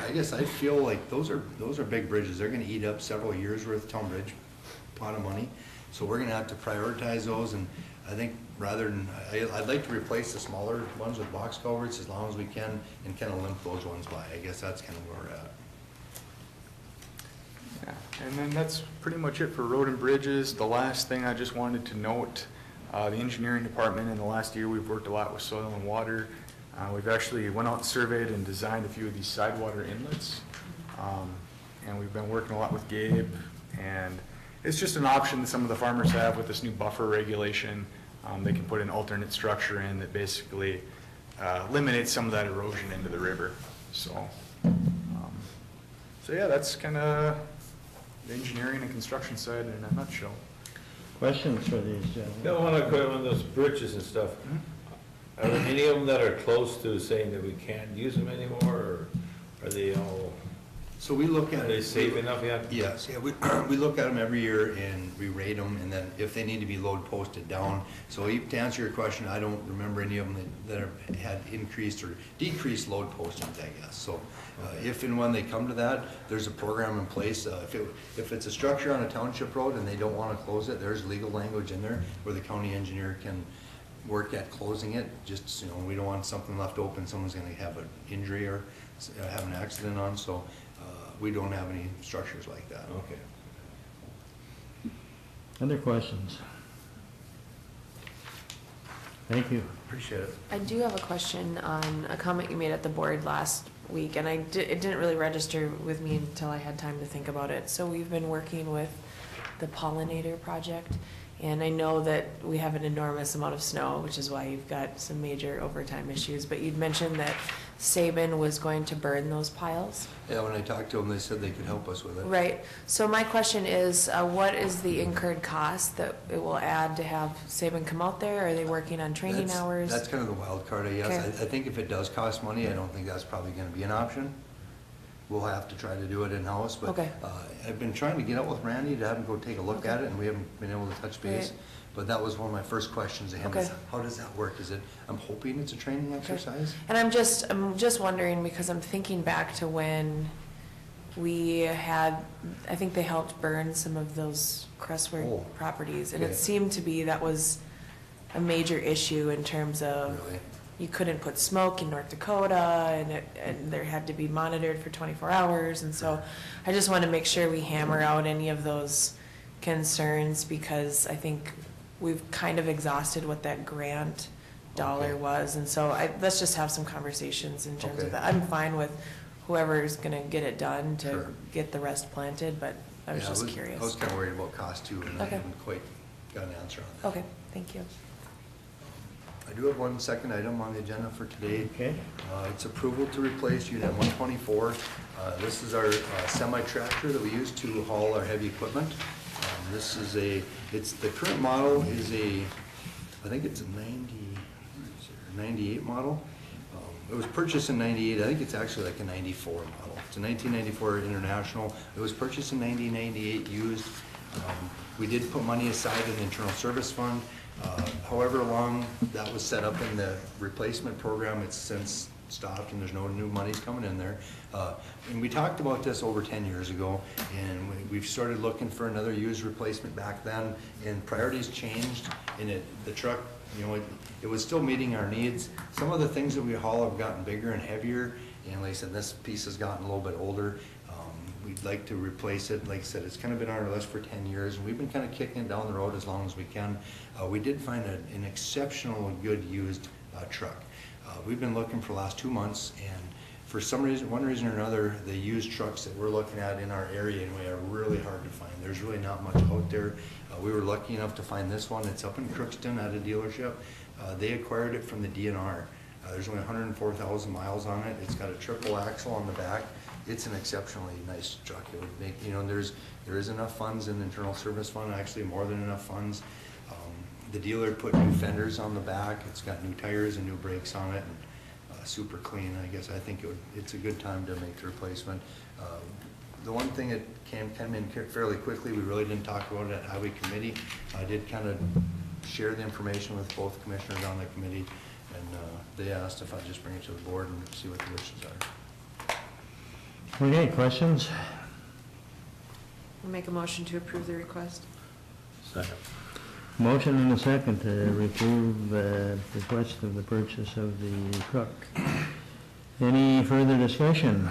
I guess I feel like those are big bridges. They're going to eat up several years worth of town bridge pot of money. So we're going to have to prioritize those. And I think rather than, I'd like to replace the smaller ones with box culverts as long as we can and kind of limp those ones by. I guess that's kind of where we're at. Yeah, and then that's pretty much it for road and bridges. The last thing I just wanted to note, the engineering department in the last year, we've worked a lot with soil and water. We've actually went out and surveyed and designed a few of these sidewater inlets. And we've been working a lot with Gabe, and it's just an option that some of the farmers have with this new buffer regulation. They can put an alternate structure in that basically eliminates some of that erosion into the river. So, so yeah, that's kind of the engineering and construction side in a nutshell. Questions for these gentlemen? I want to go on those bridges and stuff. Are there any of them that are close to saying that we can't use them anymore, or are they all? So we look at. Are they safe enough yet? Yes, yeah, we look at them every year and we rate them, and then if they need to be load posted down. So to answer your question, I don't remember any of them that have had increased or decreased load postings, I guess. So if and when they come to that, there's a program in place. If it's a structure on a township road and they don't want to close it, there's legal language in there where the county engineer can work at closing it. Just, we don't want something left open, someone's going to have an injury or have an accident on. So we don't have any structures like that. Okay. Other questions? Thank you. Appreciate it. I do have a question on a comment you made at the board last week, and it didn't really register with me until I had time to think about it. So we've been working with the pollinator project, And I know that we have an enormous amount of snow, which is why you've got some major overtime issues. But you'd mentioned that Saban was going to burn those piles. Yeah, when I talked to them, they said they could help us with it. Right. So my question is, what is the incurred cost that it will add to have Saban come out there? Are they working on training hours? That's kind of the wild card, I guess. Okay. I think if it does cost money, I don't think that's probably gonna be an option. We'll have to try to do it in-house, but Okay. I've been trying to get out with Randy to have him go take a look at it, and we haven't been able to touch base. Right. But that was one of my first questions to him, is Okay. how does that work? Is it, I'm hoping it's a training exercise? And I'm just wondering, because I'm thinking back to when we had, I think they helped burn some of those Crestwood properties, and okay. it seemed to be that was a major issue in terms of Really? you couldn't put smoke in North Dakota, and there had to be monitored for 24 hours, and so I just want to make sure we hammer out any of those concerns, because I think we've kind of exhausted what that grant dollar Okay. was, and so let's just have some conversations in terms Okay. of that. I'm fine with whoever's gonna get it done to Sure. get the rest planted, but I was Yeah, just curious. I was kind of worried about cost too, and I Okay. haven't quite got an answer on that. Okay, thank you. I do have one second item on the agenda for today. Okay. It's approval to replace Unit 124. This is our semi-tractor that we use to haul our heavy equipment. This is the current model is I think it's a 98 model. It was purchased in 98. I think it's actually like a 94 model. It's a 1994 International. It was purchased in 1998, used. We did put money aside in the internal service fund. However long that was set up in the replacement program, it's since stopped and there's no new monies coming in there. And we talked about this over 10 years ago, and we've started looking for another used replacement back then, and priorities changed, and the truck, you know, it was still meeting our needs. Some of the things that we haul have gotten bigger and heavier, and like I said, this piece has gotten a little bit older. We'd like to replace it. Like I said, it's kind of been on our list for 10 years, and we've been kind of kicking it down the road as long as we can. We did find an exceptionally good used truck. We've been looking for the last 2 months, and for some reason, one reason or another, the used trucks that we're looking at in our area anyway are really hard to find. There's really not much out there. We were lucky enough to find this one. It's up in Crookston at a dealership. They acquired it from the DNR. There's only 104,000 miles on it. It's got a triple axle on the back. It's an exceptionally nice truck. It would make, you know, there is enough funds in the internal service fund, actually more than enough funds. The dealer put new fenders on the back. It's got new tires and new brakes on it, and super clean. I guess I think it's a good time to make the replacement. The one thing that came in fairly quickly, we really didn't talk about it at Highway Committee. I did kind of share the information with both commissioners on the committee, and they asked if I'd just bring it to the board and see what the wishes are. Okay, questions? I'll make a motion to approve the request. Second. Motion and a second to approve the request of the purchase of the truck. Any further discussion?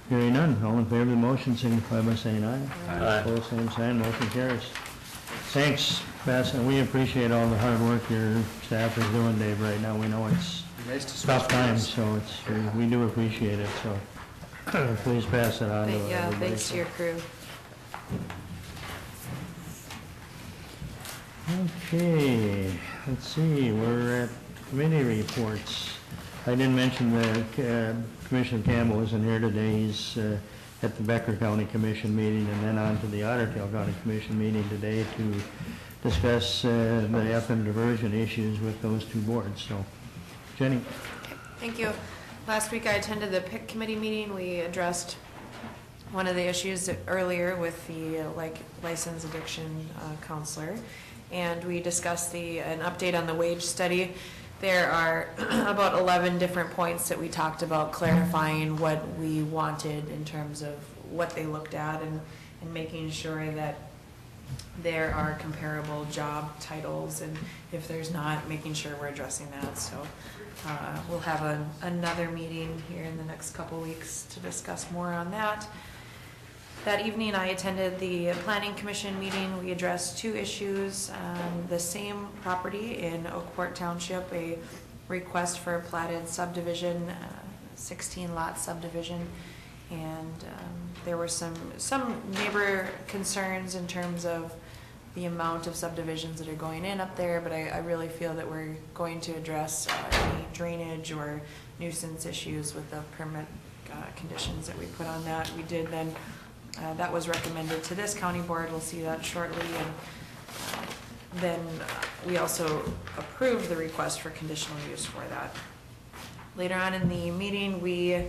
Hearing none, all in favor of the motion signify by saying aye. Aye. Opposed, same sign, motion carries. Thanks, Bess, and we appreciate all the hard work your staff is doing, Dave, right now. We know it's Nice to tough switch times, gears. so we do appreciate it, so please pass it on to everybody. Yeah, thanks to your crew. Okay, let's see, we're at committee reports. I didn't mention that Commissioner Campbell isn't here today. He's at the Becker County Commission meeting and then on to the Otter Tail County Commission meeting today to discuss the FM diversion issues with those two boards. So, Jenny. Thank you. Last week I attended the PIC committee meeting. We addressed one of the issues earlier with the license addiction counselor, and we discussed an update on the wage study. There are about 11 different points that we talked about clarifying what we wanted in terms of what they looked at and making sure that there are comparable job titles, and if there's not, making sure we're addressing that. So we'll have another meeting here in the next couple weeks to discuss more on that. That evening I attended the Planning Commission meeting. We addressed two issues. The same property in Oakport Township, a request for a platted subdivision, 16 lot subdivision, and there were some neighbor concerns in terms of the amount of subdivisions that are going in up there, but I really feel that we're going to address any drainage or nuisance issues with the permit conditions that we put on that. We did then, that was recommended to this county board, we'll see that shortly, and then we also approved the request for conditional use for that. Later on in the meeting, we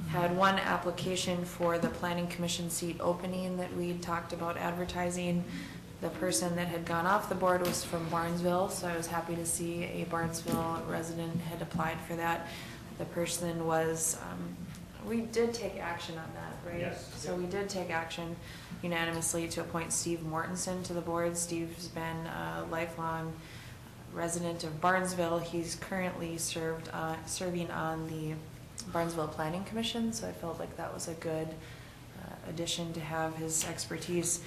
had one application for the planning commission seat opening that we talked about advertising. The person that had gone off the board was from Barnesville, so I was happy to see a Barnesville resident had applied for that. The person was, we did take action on that, right? Yes. So we did take action unanimously to appoint Steve Mortensen to the board. Steve's been a lifelong resident of Barnesville. He's currently serving on the Barnesville Planning Commission, so I felt like that was a good addition to have his expertise.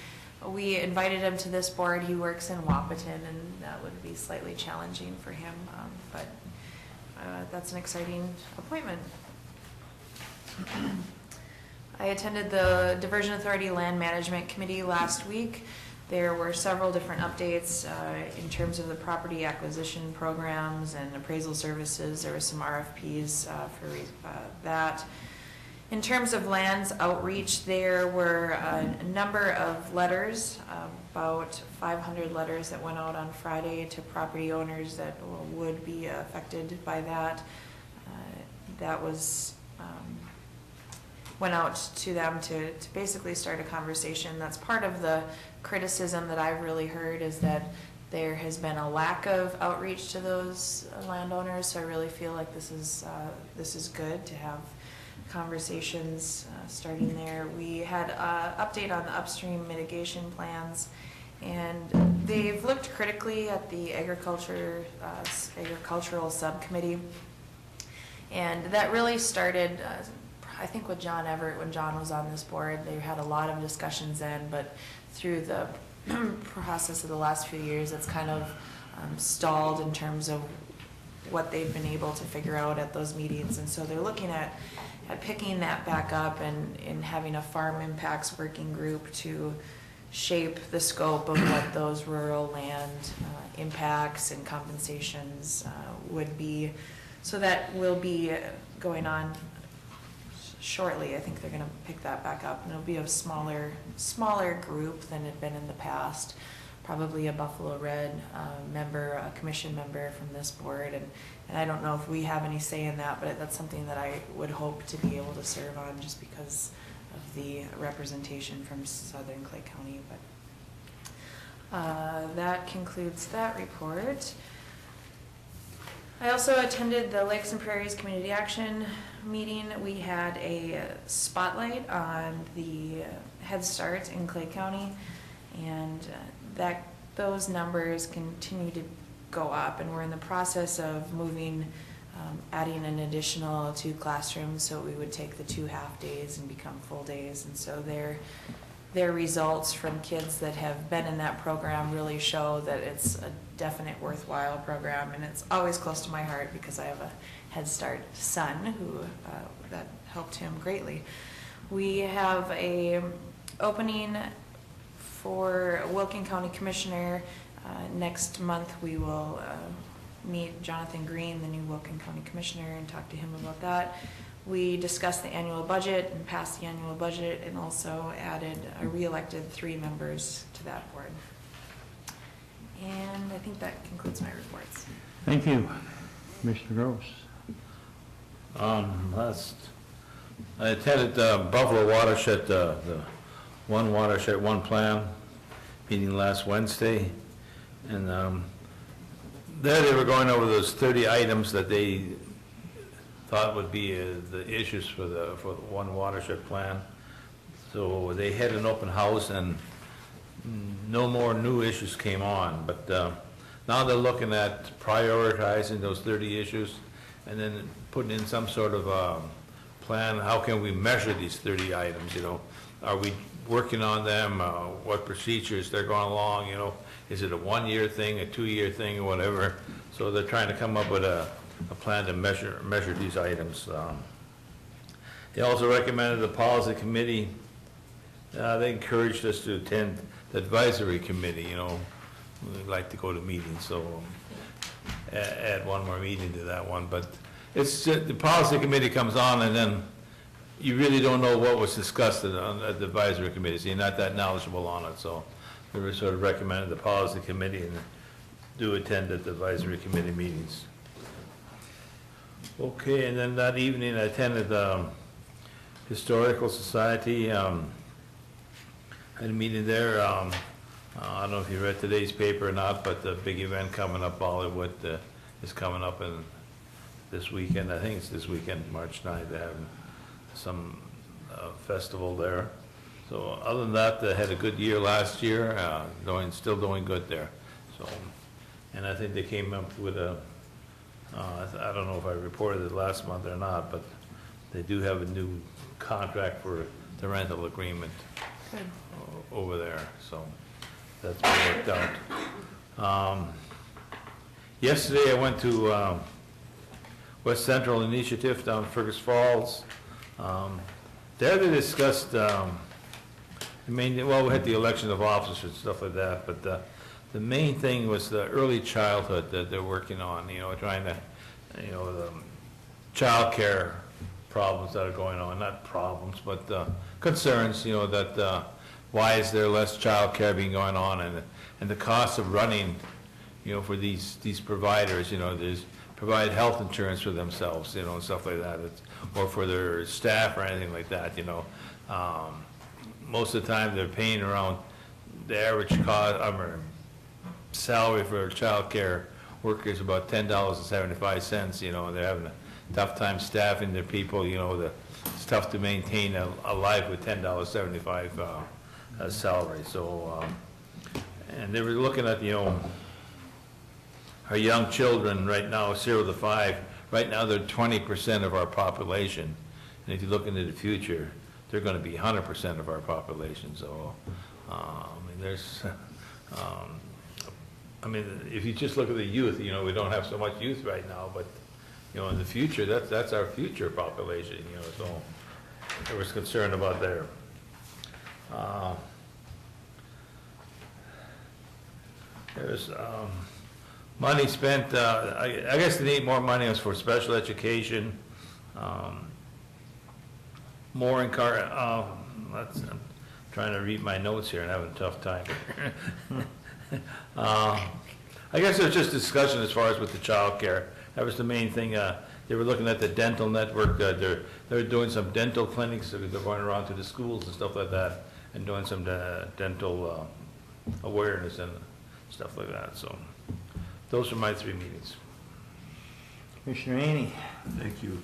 We invited him to this board. He works in Wapaton, and that would be slightly challenging for him, but that's an exciting appointment. I attended the Diversion Authority Land Management Committee last week. There were several different updates in terms of the property acquisition programs and appraisal services. There were some RFPs for that. In terms of lands outreach, there were a number of letters, about 500 letters that went out on Friday to property owners that would be affected by that. That was went out to them to basically start a conversation. That's part of the criticism that I've really heard, is that there has been a lack of outreach to those landowners. So I really feel like this is good to have conversations starting there. We had an update on the upstream mitigation plans, and they've looked critically at the agricultural subcommittee, and that really started I think with John Everett, when John was on this board. They had a lot of discussions then, but through the process of the last few years, it's kind of stalled in terms of what they've been able to figure out at those meetings. And so they're looking at picking that back up and having a farm impacts working group to shape the scope of what those rural land impacts and compensations would be. So that will be going on shortly. I think they're going to pick that back up, and it'll be a smaller group than it had been in the past. Probably a Buffalo Red member, a commission member from this board, and I don't know if we have any say in that, but that's something that I would hope to be able to serve on, just because of the representation from Southern Clay County. But that concludes that report. I also attended the Lakes and Prairies Community Action meeting. We had a spotlight on the Head Start in Clay County, and those numbers continue to go up, and we're in the process of moving, adding an additional 2 classrooms, so we would take the 2 half days and become full days. And so their results from kids that have been in that program really show that it's a definite worthwhile program, and it's always close to my heart because I have a Head Start son who that helped him greatly. We have a opening for Wilkin County Commissioner. Next month we will meet Jonathan Green, the new Wilkin County Commissioner, and talk to him about that. We discussed the annual budget and passed the annual budget, and also re-elected 3 members to that board. And I think that concludes my reports. Thank you, Commissioner Gross. I attended Buffalo Watershed, the One Watershed, One Plan meeting last Wednesday, and there they were going over those 30 items that they thought would be the issues for the One Watershed Plan. So they had an open house, and no more new issues came on, but now they're looking at prioritizing those 30 issues and then putting in some sort of plan. How can we measure these 30 items? Are we working on them? What procedures they're going along? Is it a 1-year thing, a 2-year thing, or whatever? So they're trying to come up with a plan to measure these items. They also recommended the policy committee. They encouraged us to attend the advisory committee, we'd like to go to meetings, so add one more meeting to that one. But it's, the policy committee comes on, and then you really don't know what was discussed at the advisory committee, so you're not that knowledgeable on it. So we were sort of recommended the policy committee and do attend at the advisory committee meetings. Okay, and then that evening I attended Historical Society. Had a meeting there. I don't know if you read today's paper or not, but the big event coming up, Bollywood, is coming up in this weekend. I think it's this weekend, March 9th. They're having some festival there. So other than that, they had a good year last year, still doing good there. So, and I think they came up with I don't know if I reported it last month or not, but they do have a new contract for the rental agreement over there. So that's been worked out. Yesterday I went to West Central Initiative down in Fergus Falls. There they discussed, we had the election of officers and stuff like that, but the main thing was the early childhood that they're working on, trying to, the child care problems that are going on, not problems, but concerns, that why is there less child care being going on, and the cost of running, for these providers, there's provide health insurance for themselves, and stuff like that, or for their staff or anything like that, most of the time they're paying around the average cost, salary for child care workers about $10.75, and they're having a tough time staffing their people, it's tough to maintain a life with $10.75 salary. So, and they were looking at, our young children right now, 0 to 5, right now they're 20% of our population. And if you look into the future, they're going to be 100% of our population. So, there's, if you just look at the youth, we don't have so much youth right now, but, in the future, that's our future population, so I was concerned about there. There's money spent, I guess they need more money for special education, more in I'm trying to read my notes here and having a tough time. I guess there's just discussion as far as with the child care. That was the main thing. They were looking at the dental network. They're doing some dental clinics. They're going around to the schools and stuff like that and doing some dental awareness and stuff like that. So those are my 3 meetings. Commissioner Haney. Thank you.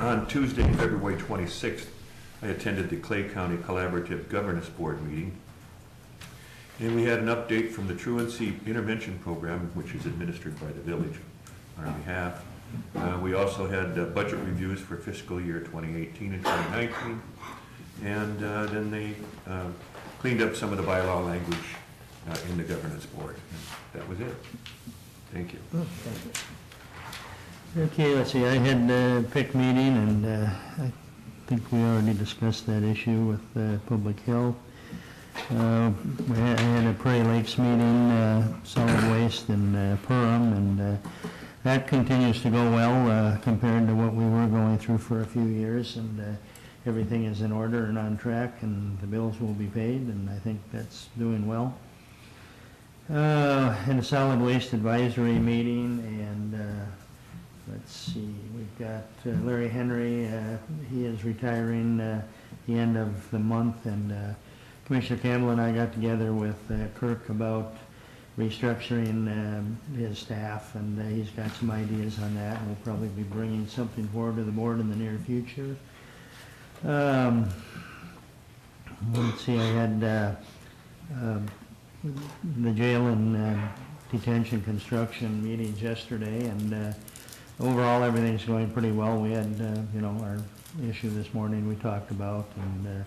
On Tuesday, February 26th, I attended the Clay County Collaborative Governance Board meeting. And we had an update from the Truancy Intervention Program, which is administered by the village on our behalf. We also had budget reviews for fiscal year 2018 and 2019. And then they cleaned up some of the bylaw language in the governance board. And that was it. Thank you. Oh, thank you. Okay, let's see. I had a PIC meeting, and I think we already discussed that issue with public health. I had a Prairie Lakes meeting, solid waste in Perham, and that continues to go well compared to what we were going through for a few years, and everything is in order and on track, and the bills will be paid, and I think that's doing well. In a solid waste advisory meeting, and let's see, we've got Larry Henry, he is retiring the end of the month, and Commissioner Campbell and I got together with Kirk about restructuring his staff, and he's got some ideas on that, and we'll probably be bringing something forward to the board in the near future. Let's see, I had the jail and detention construction meetings yesterday, and overall everything's going pretty well. We had, our issue this morning we talked about, and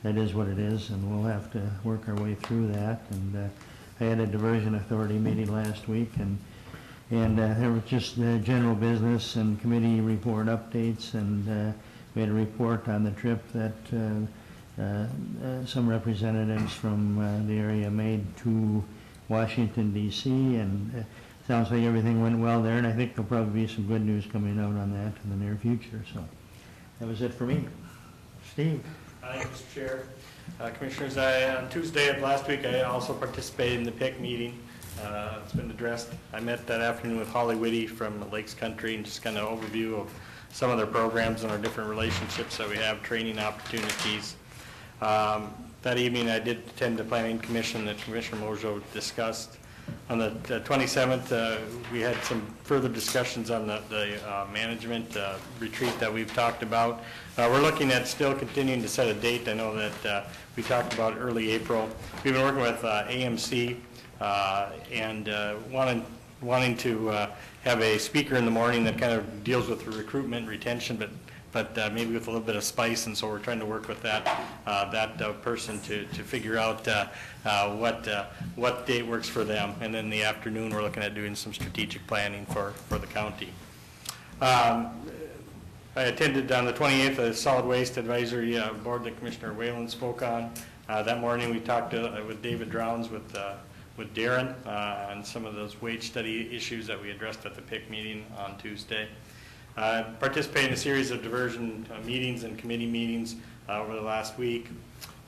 that is what it is, and we'll have to work our way through that. And I had a diversion authority meeting last week, and there was just general business and committee report updates, and we had a report on the trip that some representatives from the area made to Washington DC, and sounds like everything went well there, and I think there'll probably be some good news coming out on that in the near future. So that was it for me. Steve. Thank you, Mr. Chair. Commissioners, on Tuesday of last week, I also participated in the PIC meeting. It's been addressed. I met that afternoon with Holly Whitty from Lakes Country and just kind of overview of some of their programs and our different relationships that we have, training opportunities. That evening, I did attend the Planning Commission that Commissioner Mojo discussed. On the 27th, we had some further discussions on the management retreat that we've talked about. We're looking at still continuing to set a date. I know that we talked about early April. We've been working with AMC and wanting to have a speaker in the morning that kind of deals with the recruitment and retention, but maybe with a little bit of spice, and so we're trying to work with that person to figure out what date works for them. And then in the afternoon, we're looking at doing some strategic planning for the county. I attended on the 28th the Solid Waste Advisory Board that Commissioner Whalen spoke on. That morning, we talked with David Drowns with Darren on some of those wage study issues that we addressed at the PIC meeting on Tuesday. Participated in a series of diversion meetings and committee meetings over the last week.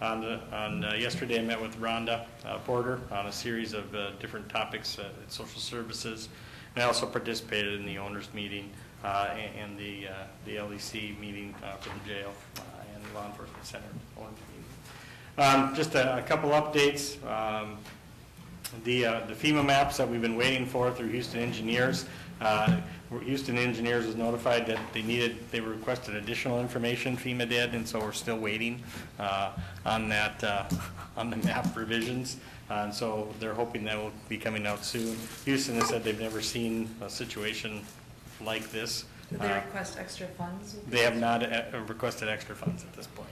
Yesterday, I met with Rhonda Porter on a series of different topics at social services. And I also participated in the owners meeting and the LEC meeting for the jail and the law enforcement center owners meeting. Just a couple updates. The FEMA maps that we've been waiting for through Houston Engineers. Houston Engineers was notified that they requested additional information, FEMA did, and so we're still waiting on that, on the map revisions. And so they're hoping that will be coming out soon. Houston has said they've never seen a situation like this. Did they request extra funds? They have not requested extra funds at this point.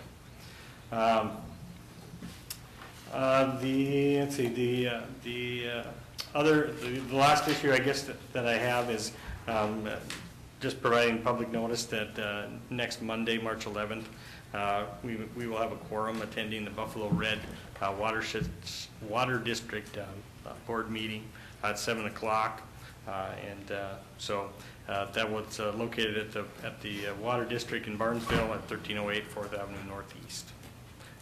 The last issue I guess that I have is just providing public notice that next Monday, March 11th, we will have a quorum attending the Buffalo Red Water District board meeting at 7 o'clock. So that was located at the Water District in Barnesville at 1308 4th Avenue Northeast.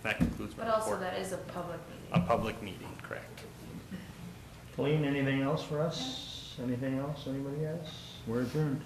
That concludes my report. But also that is a public meeting. A public meeting, correct. Colleen, anything else for us? Anything else? Anybody else? We're adjourned.